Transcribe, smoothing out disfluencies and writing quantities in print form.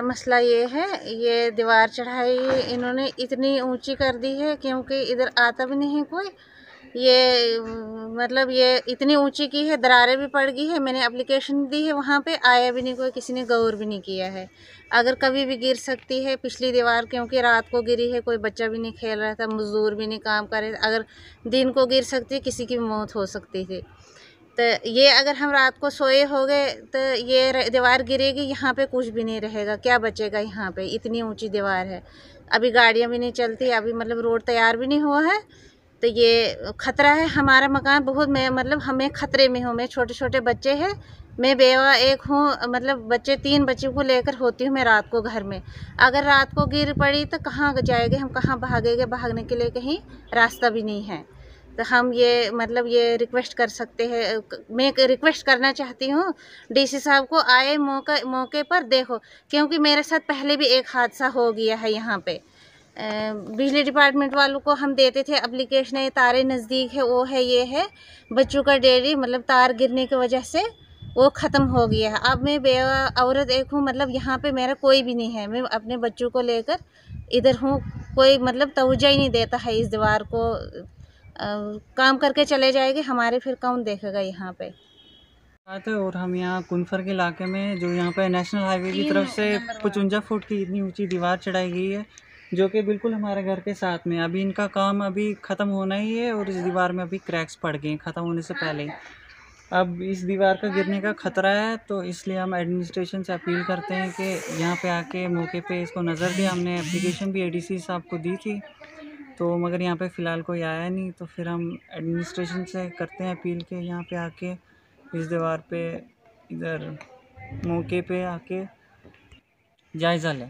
मसला ये है, ये दीवार चढ़ाई इन्होंने इतनी ऊंची कर दी है क्योंकि इधर आता भी नहीं है कोई। ये मतलब ये इतनी ऊंची की है, दरारें भी पड़ गई है। मैंने एप्लीकेशन दी है, वहाँ पे आया भी नहीं कोई, किसी ने गौर भी नहीं किया है। अगर कभी भी गिर सकती है पिछली दीवार, क्योंकि रात को गिरी है, कोई बच्चा भी नहीं खेल रहा था, मजदूर भी नहीं काम कर रहे। अगर दिन को गिर सकती है, किसी की भी मौत हो सकती थी। तो ये अगर हम रात को सोए हो गए तो ये दीवार गिरेगी, यहाँ पे कुछ भी नहीं रहेगा, क्या बचेगा यहाँ पे? इतनी ऊंची दीवार है। अभी गाड़ियाँ भी नहीं चलती, अभी मतलब रोड तैयार भी नहीं हुआ है। तो ये खतरा है, हमारा मकान बहुत, मैं मतलब हमें खतरे में हूँ। मैं छोटे छोटे बच्चे हैं, मैं बेवा एक हूँ, मतलब बच्चे 3 बच्चों को लेकर होती हूँ मैं रात को घर में। अगर रात को गिर पड़ी तो कहाँ जाएंगे हम, कहाँ भागेंगे? भागने के लिए कहीं रास्ता भी नहीं है। तो हम ये मतलब ये रिक्वेस्ट कर सकते हैं, मैं रिक्वेस्ट करना चाहती हूँ डीसी साहब को, आए मौके पर देखो, क्योंकि मेरे साथ पहले भी एक हादसा हो गया है यहाँ पे। बिजली डिपार्टमेंट वालों को हम देते थे एप्लीकेशन, ये तारे नज़दीक है, वो है, ये है, बच्चों का डेयरी मतलब तार गिरने की वजह से वो ख़त्म हो गया है। अब मैं बेवा औरत एक हूँ, मतलब यहाँ पे मेरा कोई भी नहीं है, मैं अपने बच्चों को लेकर इधर हूँ। कोई मतलब तवज्जो ही नहीं देता है इस दीवार को। काम करके चले जाएंगे हमारे, फिर कौन देखेगा यहाँ पे? बात है। और हम यहाँ कुनफर के इलाके में, जो यहाँ पे नेशनल हाईवे की तरफ से 55 फुट की इतनी ऊंची दीवार चढ़ाई गई है, जो कि बिल्कुल हमारे घर के साथ में। अभी इनका काम अभी ख़त्म होना ही है और इस दीवार में अभी क्रैक्स पड़ गए हैं ख़त्म होने से पहले ही। अब इस दीवार का गिरने का ख़तरा है, तो इसलिए हम एडमिनिस्ट्रेशन से अपील करते हैं कि यहाँ पे आके मौके पे इसको नज़र दें। हमने एप्लीकेशन भी एडीसी साहब को दी थी, तो मगर यहाँ पे फ़िलहाल कोई आया नहीं। तो फिर हम एडमिनिस्ट्रेशन से करते हैं अपील के यहाँ पे आके इस दीवार पे इधर मौके पे आके जायज़ा लें।